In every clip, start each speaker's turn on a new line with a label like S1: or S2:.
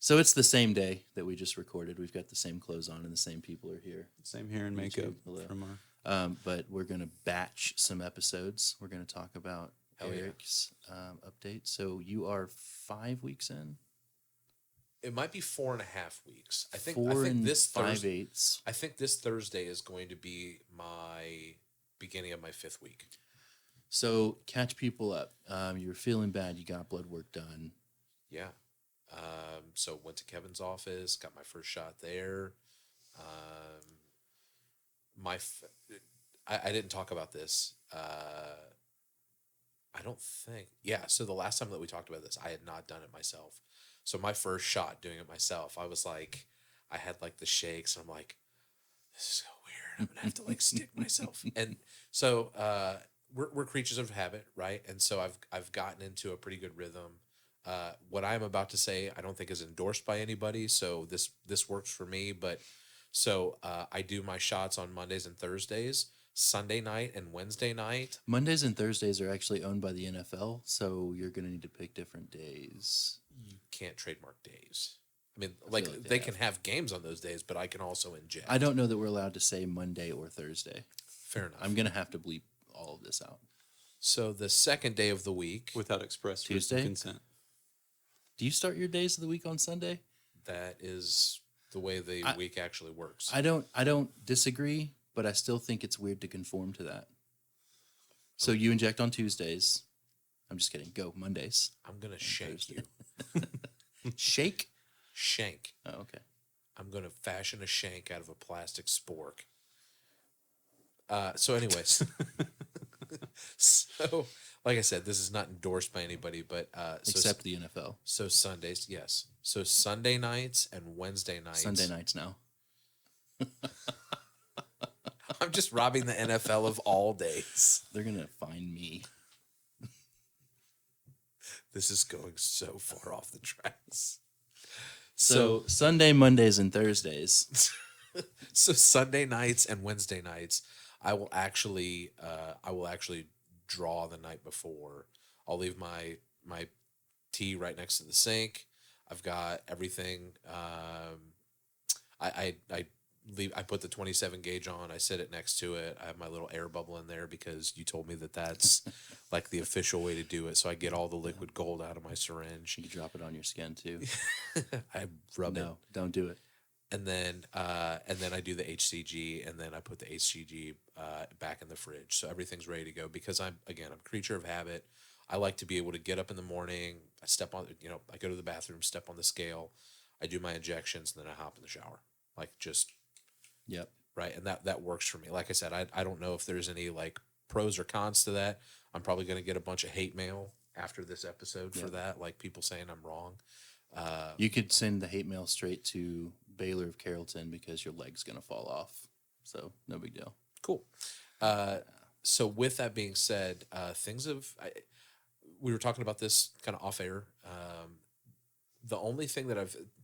S1: So it's the same day that we just recorded. We've got the same clothes on and the same people are here.
S2: Same hair and makeup
S1: Hello.
S2: from our.
S1: But we're going to batch some episodes. We're going to talk about Eric's update. So you are 5 weeks in?
S3: It might be 4.5 weeks. I think
S1: 5/8.
S3: I think this Thursday is going to be my beginning of my 5th week.
S1: So catch people up. You were feeling bad. You got blood work done.
S3: Yeah. So went to Kevin's office, got my first shot there. I didn't talk about this. I don't think. Yeah. So the last time that we talked about this, I had not done it myself. So my first shot doing it myself, I was like, I had like the shakes. And I'm like, this is so weird. I'm gonna have to like stick myself. And so we're creatures of habit, right? And so I've gotten into a pretty good rhythm. What I'm about to say, I don't think is endorsed by anybody. So this works for me. But so I do my shots on Mondays and Thursdays, Sunday night and Wednesday night.
S1: Mondays and Thursdays are actually owned by the NFL, so you're going to need to pick different days.
S3: You can't trademark days. I mean, like they can have games on those days, but I can also inject.
S1: I don't know that we're allowed to say Monday or Thursday.
S3: Fair enough.
S1: I'm going to have to bleep all of this out.
S3: So the second day of the week,
S2: Without express
S1: Tuesday?
S2: written consent.
S1: Do you start your days of the week on Sunday?
S3: that is the way the week actually works.
S1: I don't disagree, but I still think it's weird to conform to that. So you inject on Tuesdays. I'm just kidding. Go Mondays.
S3: I'm going to shank you.
S1: Shake?
S3: Shank.
S1: Oh, okay.
S3: I'm going to fashion a shank out of a plastic spork. So anyways, so like I said, this is not endorsed by anybody, but
S1: Except the NFL.
S3: So Sundays, yes. So Sunday nights and Wednesday nights.
S1: Sunday nights now.
S3: I'm just robbing the NFL of all days.
S1: They're gonna find me.
S3: This is going so far off the tracks.
S1: So Sunday, Mondays, and Thursdays.
S3: So Sunday nights and Wednesday nights, I will actually draw the night before. I'll leave my tea right next to the sink. I've got everything. I put the 27 gauge on. I set it next to it. I have my little air bubble in there because you told me that that's like the official way to do it. So I get all the liquid gold out of my syringe.
S1: You can drop it on your skin too.
S3: I rub it.
S1: No, don't do it.
S3: And then I do the HCG, and then I put the HCG back in the fridge, so everything's ready to go. Because I'm a creature of habit. I like to be able to get up in the morning. I step on, I go to the bathroom, step on the scale, I do my injections, and then I hop in the shower, like just.
S1: Yep.
S3: Right, and that works for me. Like I said, I don't know if there's any like pros or cons to that. I'm probably going to get a bunch of hate mail after this episode for that, like people saying I'm wrong.
S1: You could send the hate mail straight to Baylor of Carrollton because your leg's going to fall off. So no big deal.
S3: Cool. So with that being said, we were talking about this kind of off air.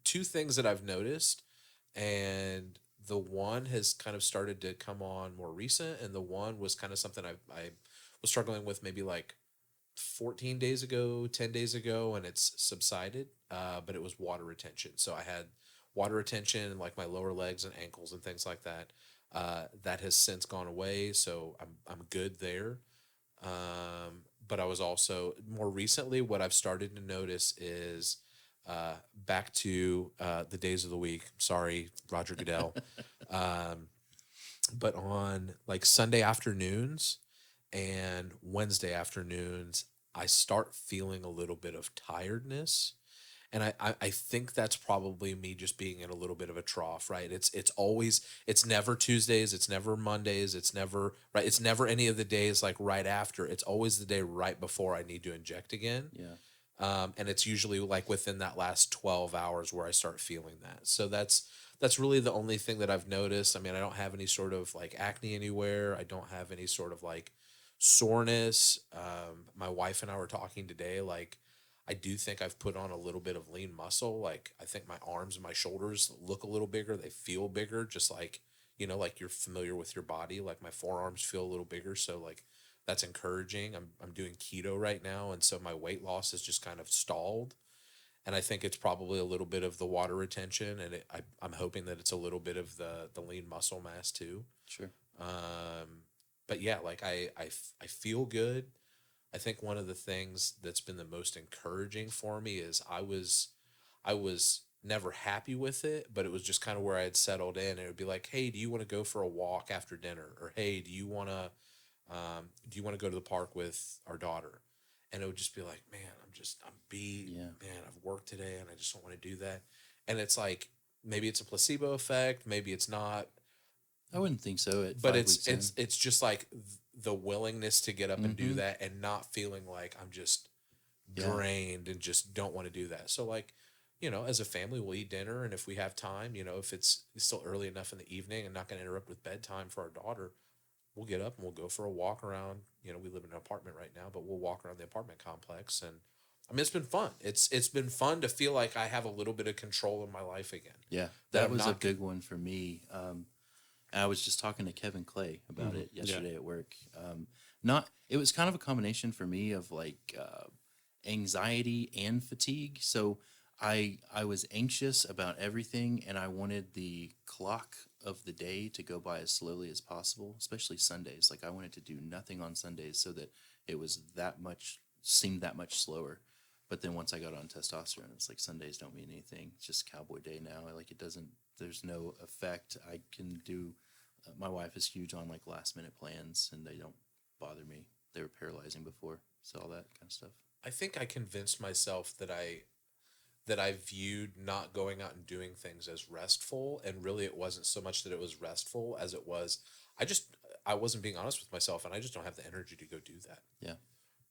S3: Two things that I've noticed, and the one has kind of started to come on more recent, and the one was kind of something I was struggling with maybe like 14 days ago, 10 days ago, and it's subsided, but it was water retention. So I had water retention in like my lower legs and ankles and things like that. That has since gone away, so I'm good there. But I was also more recently, what I've started to notice is back to the days of the week. Sorry, Roger Goodell. But on like Sunday afternoons and Wednesday afternoons, I start feeling a little bit of tiredness. And I think that's probably me just being in a little bit of a trough, right? It's never Tuesdays, it's never Mondays, it's never any of the days like right after. It's always the day right before I need to inject again.
S1: Yeah.
S3: And it's usually like within that last 12 hours where I start feeling that. So that's really the only thing that I've noticed. I mean, I don't have any sort of like acne anywhere. I don't have any sort of like soreness. My wife and I were talking today, like, I do think I've put on a little bit of lean muscle. Like, I think my arms and my shoulders look a little bigger. They feel bigger, just like, like you're familiar with your body. Like my forearms feel a little bigger. So like, that's encouraging. I'm doing keto right now. And so my weight loss is just kind of stalled. And I think it's probably a little bit of the water retention, and I'm hoping that it's a little bit of the lean muscle mass too.
S1: Sure.
S3: But yeah, like I feel good. I think one of the things that's been the most encouraging for me is I was never happy with it, but it was just kind of where I had settled in. It would be like, hey, do you want to go for a walk after dinner? Or hey, do you want to go to the park with our daughter? And it would just be like, man, I'm beat.
S1: Yeah.
S3: Man, I've worked today and I just don't want to do that. And it's like, maybe it's a placebo effect, maybe it's not,
S1: I wouldn't think so at
S3: but
S1: 5 weeks in.
S3: it's just like the willingness to get up and do
S1: Mhm.
S3: that and not feeling like I'm just
S1: Yeah.
S3: drained and just don't want to do that. So like, as a family, we'll eat dinner, and if we have time, if it's still early enough in the evening and not going to interrupt with bedtime for our daughter, we'll get up and we'll go for a walk around. We live in an apartment right now, but we'll walk around the apartment complex, and I mean, it's been fun. It's been fun to feel like I have a little bit of control in my life again.
S1: Yeah,
S3: That
S1: that
S3: I'm
S1: was a
S3: not
S1: big one for me. I was just talking to Kevin Clay about
S2: Mhm.
S1: it
S2: Yeah.
S1: yesterday at work. Not it was kind of a combination for me of like anxiety and fatigue. So I was anxious about everything, and I wanted the clock of the day to go by as slowly as possible, especially Sundays. Like I wanted to do nothing on Sundays so that it was that much seemed that much slower. But then once I got on testosterone, it's like Sundays don't mean anything. It's just cowboy day now. Like it doesn't. There's no effect. I can do. My wife is huge on like last minute plans, and they don't bother me. They were paralyzing before, so all that kind of stuff.
S3: I think I convinced myself that I viewed not going out and doing things as restful, and really it wasn't so much that it was restful as it was I wasn't being honest with myself, and I just don't have the energy to go do that.
S1: Yeah,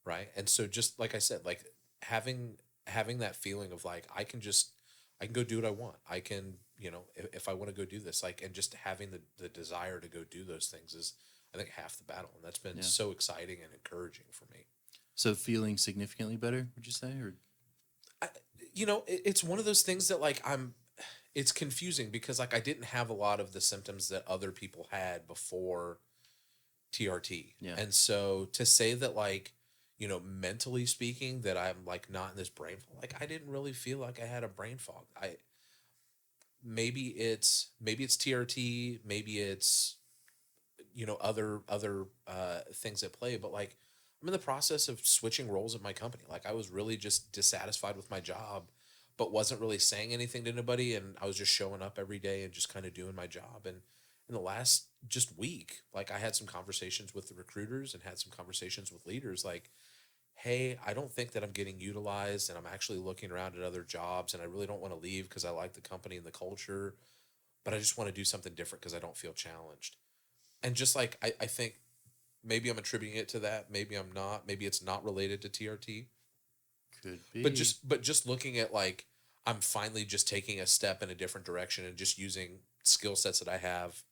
S3: Right. And so, just like I said, like having that feeling of like I can go do what I want. I can, if I want to go do this, like, and just having the desire to go do those things is, I think, half the battle. And that's been
S1: Yeah.
S3: so exciting and encouraging for me.
S1: so feeling significantly better, would you say, or
S3: I, it's one of those things that like it's confusing because like I didn't have a lot of the symptoms that other people had before TRT.
S1: Yeah.
S3: And so to say that like, mentally speaking, that I'm like not in this brain fog, like I didn't really feel like I had a brain fog. Maybe it's TRT, maybe it's, other things at play, but like I'm in the process of switching roles at my company. Like I was really just dissatisfied with my job, but wasn't really saying anything to anybody, and I was just showing up every day and just kind of doing my job. And in the last just week, like I had some conversations with the recruiters and had some conversations with leaders like, hey, I don't think that I'm getting utilized, and I'm actually looking around at other jobs, and I really don't want to leave because I like the company and the culture, but I just want to do something different because I don't feel challenged. And just like I think maybe I'm attributing it to that, maybe I'm not, maybe it's not related to TRT,
S1: could be?
S3: but just looking at like I'm finally just taking a step in a different direction and just using skill sets that I have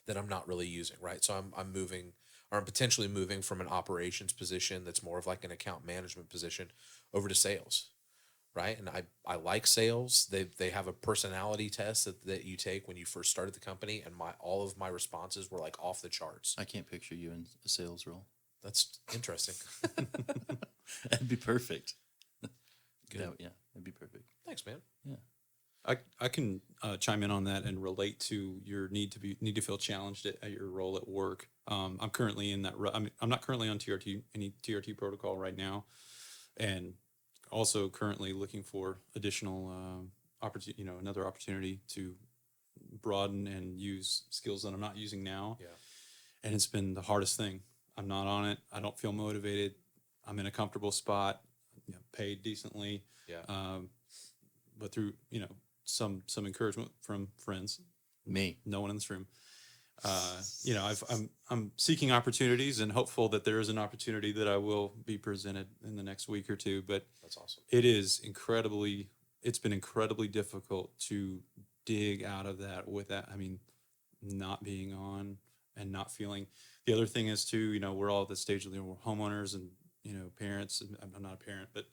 S3: that I'm not really using, right? So I'm moving, or I'm potentially moving from an operations position that's more of like an account management position over to sales, right? And I like sales. They have a personality test that you take when you first started the company, and all of my responses were like off the charts.
S1: I can't picture you in a sales role.
S3: That's interesting.
S1: That'd be perfect.
S3: Good.
S1: Yeah, that'd be perfect.
S3: Thanks, man.
S1: Yeah.
S2: I can chime in on that and relate to your need to feel challenged at your role at work. I'm currently in that. I'm not currently on any TRT protocol right now, and also currently looking for additional opportunity. Another opportunity to broaden and use skills that I'm not using now.
S3: Yeah.
S2: And it's been the hardest thing. I'm not on it. I don't feel motivated. I'm in a comfortable spot, paid decently.
S3: Yeah.
S2: But through some encouragement from friends,
S1: Me.
S2: no one in this room. I'm seeking opportunities and hopeful that there is an opportunity that I will be presented in the next week or two. But
S3: That's awesome.
S2: it's been incredibly difficult to dig out of that with that. I mean, not being on and not feeling. The other thing is too, we're all at the stage of we're homeowners and parents. And I'm not a parent, but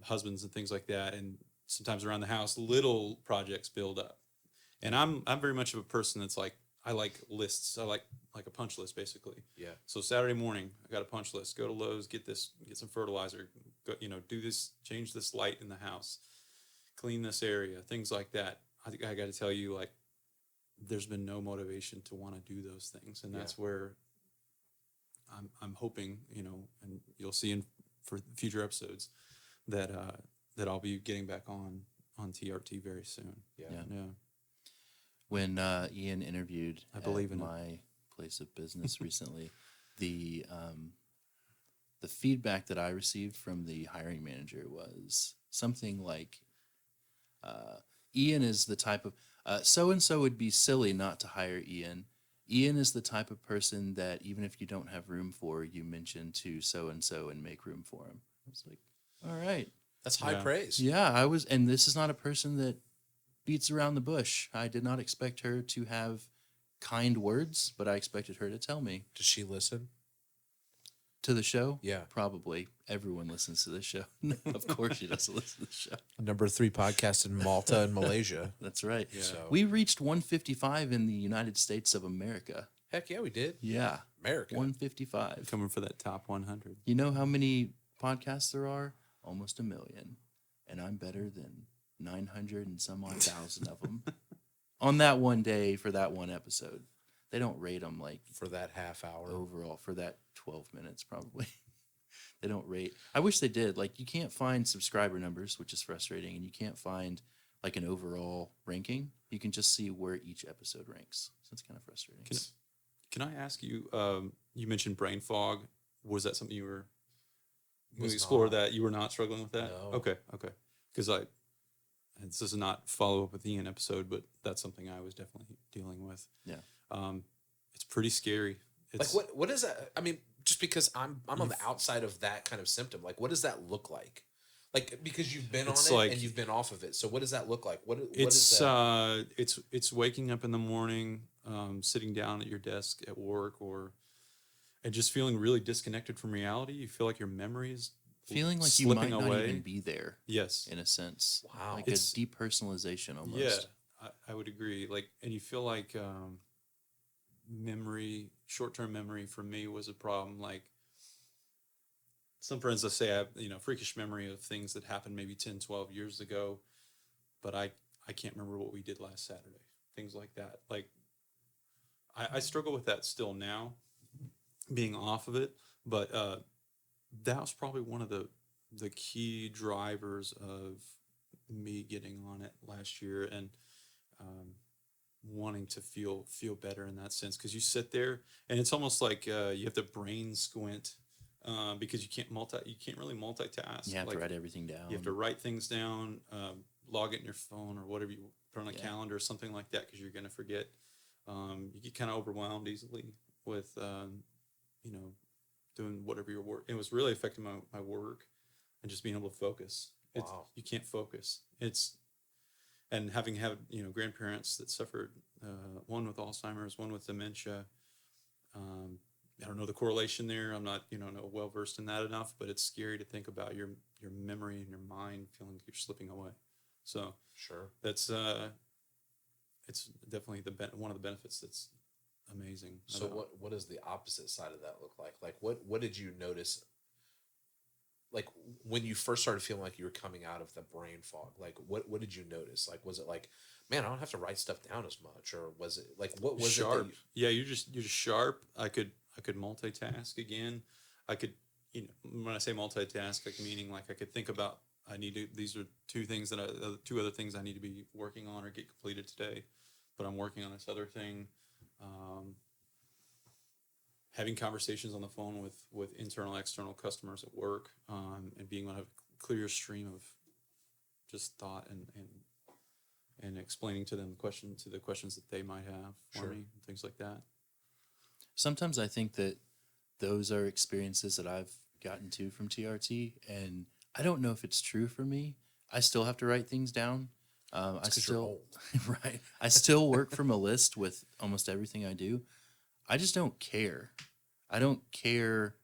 S2: husbands and things like that. And sometimes around the house, little projects build up. And I'm very much of a person that's like, I like lists. I like a punch list basically.
S3: Yeah.
S2: So Saturday morning, I got a punch list. Go to Lowe's, get some fertilizer. Go, do this, change this light in the house, clean this area, things like that. I think I got to tell you, like, there's been no motivation to want to do those things, and that's where I'm hoping, and you'll see for future episodes that that I'll be getting back on TRT very soon.
S3: Yeah.
S2: Yeah.
S1: When Ian interviewed
S2: I believe
S1: at
S2: in it.
S1: my place of business recently, the feedback that I received from the hiring manager was something like, Ian is the type of so and so would be silly not to hire Ian. Ian is the type of person that even if you don't have room for, you mention to so and so and make room for him. I was like, all right,
S3: That's high
S2: Yeah.
S3: praise.
S1: yeah, and this is not a person that beats around the bush. I did not expect her to have kind words, but I expected her to tell me.
S3: Does she listen?
S1: To the show?
S3: Yeah.
S1: Probably. Everyone listens to this show. No, of course she doesn't listen to the show.
S3: Number 3 podcast in Malta and Malaysia.
S1: That's right.
S2: Yeah.
S3: So
S1: We reached 155 in the United States of America.
S3: heck yeah, we did.
S1: Yeah.
S3: America.
S1: 155.
S2: Coming for that top 100.
S1: You know how many podcasts there are? Almost 1 million. And I'm better than 900 and some odd thousand of them on that one day for that one episode. They don't rate them like
S3: For that half hour.
S1: overall for that 12 minutes probably. They don't rate. I wish they did. Like, you can't find subscriber numbers, which is frustrating, and you can't find like an overall ranking. You can just see where each episode ranks. So it's kind of frustrating.
S2: Can I ask you? You mentioned brain fog. Was that something you were?
S3: Was
S2: We explore
S3: not.
S2: that. You were not struggling with that.
S3: No.
S2: Okay. Because and this is not follow up with the Ian episode, but that's something I was definitely dealing with.
S1: Yeah.
S2: It's pretty scary. It's,
S3: Like what is that? I mean, just because I'm on the outside of that kind of symptom, like what does that look like? Like, because you've been on
S2: It's
S3: it
S2: like-
S3: and you've been off of it. So what does that look like? What is that?
S2: It's waking up in the morning, sitting down at your desk at work, and just feeling really disconnected from reality. You feel like your memory is
S1: Feeling like you
S2: slipping
S1: might not
S2: away.
S1: even be there
S2: Yes.
S1: in a sense.
S3: Wow.
S1: Like
S2: It's-
S1: a depersonalization almost.
S2: Yeah, I would agree. Like, and you feel like short-term memory for me was a problem. Like, some friends will say I have, freakish memory of things that happened maybe 10, 12 years ago, but I can't remember what we did last Saturday. Things like that. Like, I struggle with that still now, being off of it, but that was probably one of the key drivers of me getting on it last year and wanting to feel better in that sense, because you sit there and it's almost like you have to brain squint because you can't really multitask.
S1: You have
S2: Like,
S1: to write everything down.
S2: you have to write things down, log it in your phone or whatever, you put on a
S1: Yeah.
S2: calendar or something like that, because you're going to forget. You get kind of overwhelmed easily with doing whatever your work. It was really affecting my work and just being able to focus.
S3: Wow.
S2: You can't focus. And having had grandparents that suffered, one with Alzheimer's, one with dementia. I don't know the correlation there. I'm not well versed in that enough, but it's scary to think about your memory and your mind feeling like you're slipping away. So
S3: Sure.
S2: that's it's definitely one of the benefits that's amazing.
S3: So
S2: about-
S3: what does the opposite side of that look like? Like what did you notice? Like when you first started feeling like you were coming out of the brain fog, like what did you notice? Like, was it like, man, I don't have to write stuff down as much, or was it like what was
S2: sharp?
S3: it? That
S2: Yeah, you're just sharp. I could multitask again. I could when I say multitask, like meaning like I could think about these are two other things I need to be working on or get completed today, but I'm working on this other thing. Having conversations on the phone with internal, external customers at work, and being on a clear stream of just thought and explaining to them the questions that they might have for
S3: Sure.
S2: me, and things like that.
S1: Sometimes I think that those are experiences that I've gotten to from TRT, and I don't know if it's true for me. I still have to write things down. I
S3: 'cause you're
S1: still
S3: old.
S1: right. I still work from a list with almost everything I do. I just don't care. I don't care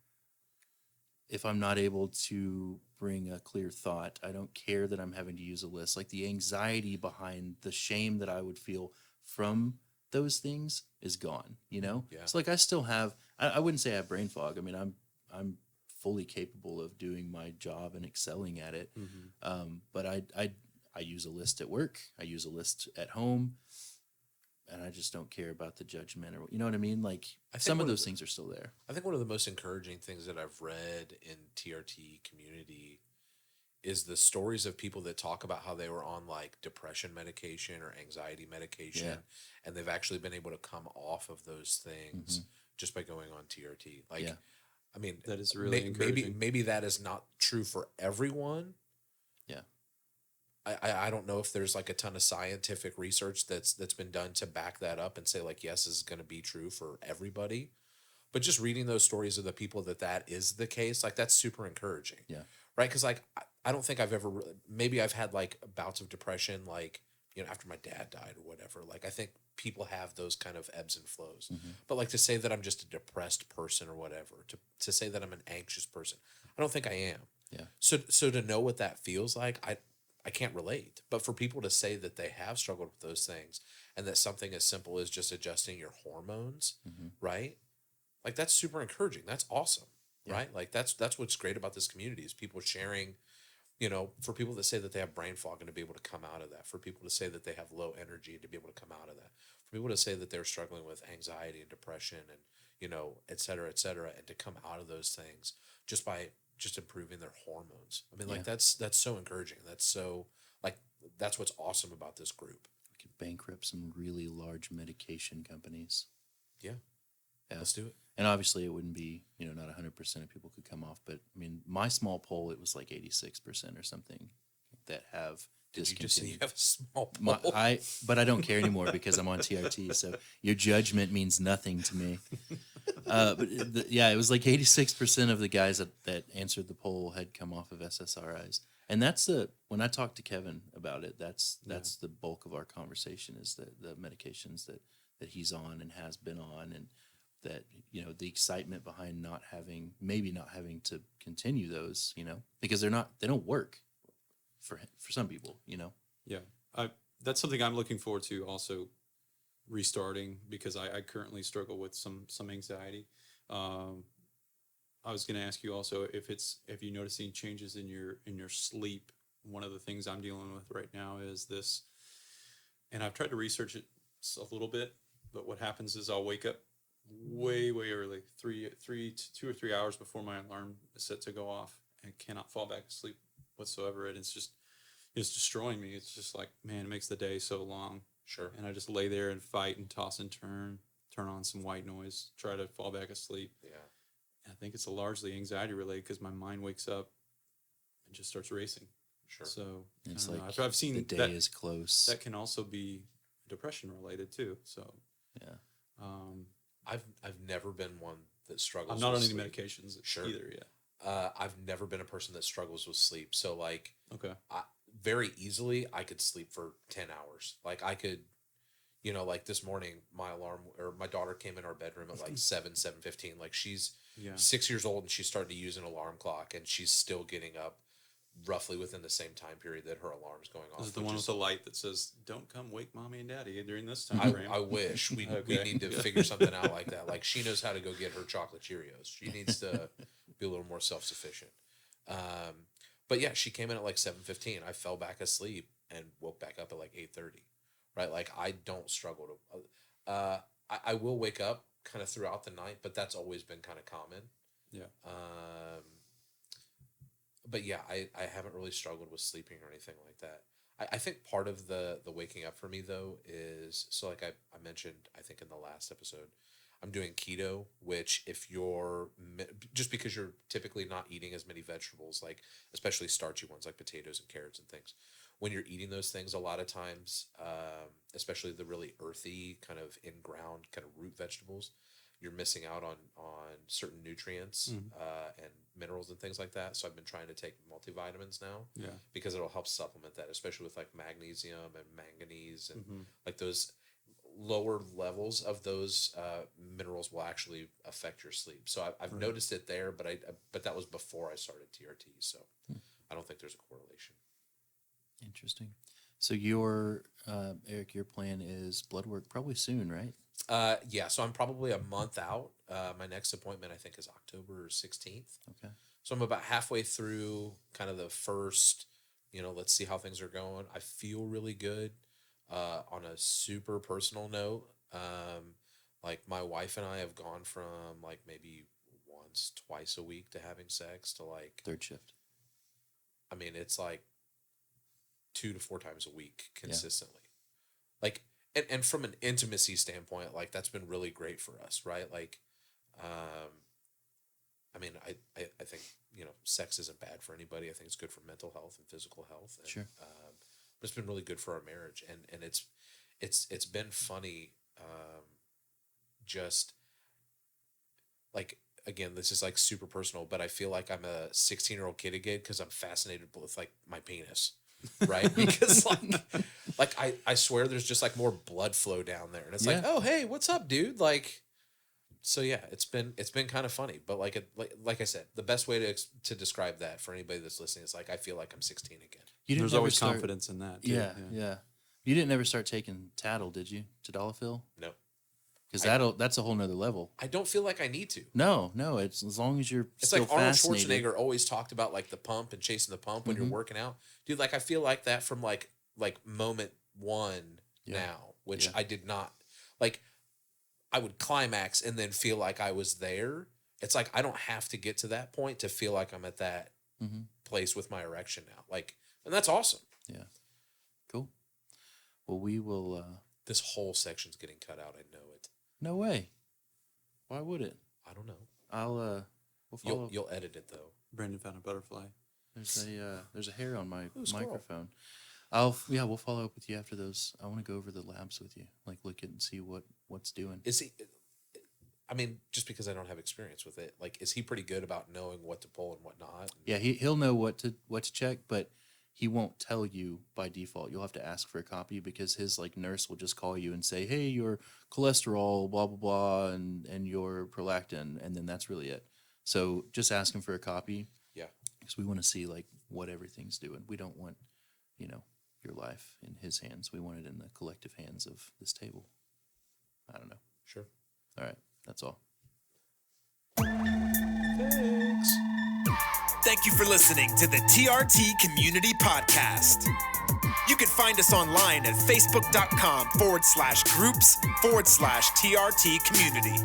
S1: if I'm not able to bring a clear thought. I don't care that I'm having to use a list. Like the anxiety behind the shame that I would feel from those things is gone, you know?
S3: Yeah.
S1: So like I still have, I wouldn't say I have brain fog. I mean, I'm fully capable of doing my job and excelling at it. But I use a list at work. I use a list at home, and I just don't care about the judgment, or you know what I mean. Like
S3: I think
S1: some of
S3: one of
S1: those
S3: the-
S1: things are still there.
S3: I think one of the most encouraging things that I've read in TRT community is the stories of people that talk about how they were on like depression medication or anxiety medication,
S1: Yeah.
S3: and they've actually been able to come off of those things just by going on TRT. Like,
S1: Yeah.
S3: I mean,
S2: That is really
S3: maybe
S2: encouraging.
S3: that is not true for everyone.
S1: Yeah.
S3: I don't know if there's like a ton of scientific research that's been done to back that up and say like yes, this is going to be true for everybody. But just reading those stories of the people that is the case, like that's super encouraging.
S1: Yeah.
S3: Right? Because like I don't think I've ever really, maybe I've had like bouts of depression, like after my dad died or whatever. Like I think people have those kind of ebbs and flows. But like to say that I'm just a depressed person or whatever, to say that I'm an anxious person, I don't think I am.
S1: Yeah.
S3: So to know what that feels like, I can't relate. But for people to say that they have struggled with those things and that something as simple as just adjusting your hormones, right? Like that's super encouraging. That's awesome.
S1: Yeah.
S3: Right? Like that's what's great about this community is people sharing, for people that say that they have brain fog and to be able to come out of that, for people to say that they have low energy and to be able to come out of that, for people to say that they're struggling with anxiety and depression and, et cetera, and to come out of those things just by just improving their hormones. I mean, like that's so encouraging. That's so like, that's what's awesome about this group.
S1: We could bankrupt some really large medication companies.
S3: Yeah.
S1: Yeah.
S3: Let's do it.
S1: And obviously it wouldn't be, not 100% of people could come off, but I mean, my small poll, it was like 86% or something that have
S3: Did you just say you
S1: discontinued.
S3: have a small
S1: My,
S3: poll?
S1: but I don't care anymore because I'm on TRT. So your judgment means nothing to me. It was like 86% of the guys that answered the poll had come off of SSRIs. And that's when I talked to Kevin about it, that's the bulk of our conversation is the medications that he's on and has been on, and that, the excitement behind maybe not having to continue those, because they don't work for some people,
S2: Yeah, that's something I'm looking forward to also restarting because I currently struggle with some anxiety. I was going to ask you also if you notice any changes in your sleep. One of the things I'm dealing with right now is this, and I've tried to research it a little bit, but what happens is I'll wake up way early, 2 or 3 hours before my alarm is set to go off, and cannot fall back asleep whatsoever. And it's destroying me. It's just like, man, it makes the day so long.
S3: Sure.
S2: And I just lay there and fight and toss and turn on some white noise, try to fall back asleep.
S3: Yeah.
S2: And I think it's largely anxiety related because my mind wakes up and just starts racing.
S3: Sure.
S2: So
S1: it's
S2: I don't
S1: like
S2: know. I've seen
S1: the day
S2: that
S1: is close.
S2: that can also be depression related too. So
S1: Yeah.
S3: I've never been one that struggles.
S2: I'm not
S3: with
S2: on any
S3: sleep.
S2: medications
S3: Sure.
S2: either. Yeah.
S3: I've never been a person that struggles with sleep. So like,
S2: Okay.
S3: very easily I could sleep for 10 hours. Like I could, like this morning, my daughter came in our bedroom at like 7:15. Like she's 6 years old and she's starting to use an alarm clock and she's still getting up roughly within the same time period that her alarm's going off.
S2: This is the
S3: which
S2: one
S3: is-
S2: with the light that says, "Don't come wake mommy and daddy during this time frame."
S3: I wish we
S2: Okay.
S3: need to figure something out like that. Like she knows how to go get her chocolate Cheerios. She needs to be a little more self-sufficient. But yeah, she came in at like 7:15. I fell back asleep and woke back up at like 8:30. Right? Like I don't struggle to. I will wake up kind of throughout the night, but that's always been kind of common.
S2: Yeah.
S3: But yeah, I haven't really struggled with sleeping or anything like that. I think part of the waking up for me though is, so like I mentioned, I think in the last episode, I'm doing keto, which if you're just because you're typically not eating as many vegetables, like especially starchy ones like potatoes and carrots and things, when you're eating those things, a lot of times, especially the really earthy kind of in ground kind of root vegetables, you're missing out on certain nutrients and minerals and things like that. So I've been trying to take multivitamins now,
S2: Yeah.
S3: because it'll help supplement that, especially with like magnesium and manganese and
S2: Mm-hmm.
S3: like those lower levels of those minerals will actually affect your sleep. So I've
S2: Right.
S3: noticed it there, but that was before I started TRT. So I don't think there's a correlation.
S1: Interesting. So your Eric, your plan is blood work probably soon, right?
S3: Yeah, so I'm probably a month out. My next appointment I think is October 16th.
S1: Okay.
S3: So I'm about halfway through kind of the first, let's see how things are going. I feel really good. On a super personal note, like my wife and I have gone from like maybe once, twice a week to having sex to like,
S1: Third shift.
S3: I mean, it's like 2 to 4 times a week consistently. Like, and from an intimacy standpoint, like that's been really great for us, right? Like, I mean, I think, sex isn't bad for anybody. I think it's good for mental health and physical health. And,
S1: Sure.
S3: But it's been really good for our marriage. And it's been funny. Just like, again, this is like super personal, but I feel like I'm a 16-year-old kid again because I'm fascinated with like my penis, right? Because like I swear there's just like more blood flow down there, and it's like, oh hey, what's up, dude? Like, so yeah, it's been kind of funny, but like I said, the best way to describe that for anybody that's listening is like I feel like I'm 16 again.
S2: There's always confidence in that. Too.
S1: Yeah. You didn't ever start taking Tattle, did you? Tadalafil?
S3: No.
S1: Because that's a whole nother level.
S3: I don't feel like I need to.
S1: No. It's as long as you're
S3: It's
S1: still
S3: like Arnold
S1: fascinated.
S3: Schwarzenegger always talked about like the pump and chasing the pump when you're working out. Dude, like I feel like that from like moment one now, which I did not like. I would climax and then feel like I was there. It's like I don't have to get to that point to feel like I'm at that place with my erection now. Like, and that's awesome.
S1: Yeah. Cool. Well, we will.
S3: This whole section's getting cut out. I know it.
S1: No way. Why would it?
S3: I don't know.
S1: I'll. We'll follow.
S3: You'll edit it though.
S2: Brandon found a butterfly.
S1: There's a hair on my
S3: squirrel.
S1: microphone. We'll follow up with you after those. I want to go over the labs with you, like look at and see what's doing.
S3: Is he? I mean, just because I don't have experience with it, like, is he pretty good about knowing what to pull and what not?
S1: Yeah, he'll know what to check, but he won't tell you by default. You'll have to ask for a copy because his like nurse will just call you and say, "Hey, your cholesterol, blah blah blah, and your prolactin," and then that's really it. So just ask him for a copy.
S3: Yeah,
S1: because we want to see like what everything's doing. We don't want, your life in his hands. We want it in the collective hands of this table. I don't know.
S3: Sure.
S1: All right, that's all.
S3: Thanks.
S4: Thank you for listening to the TRT Community Podcast. You can find us online at facebook.com/groups/TRT Community.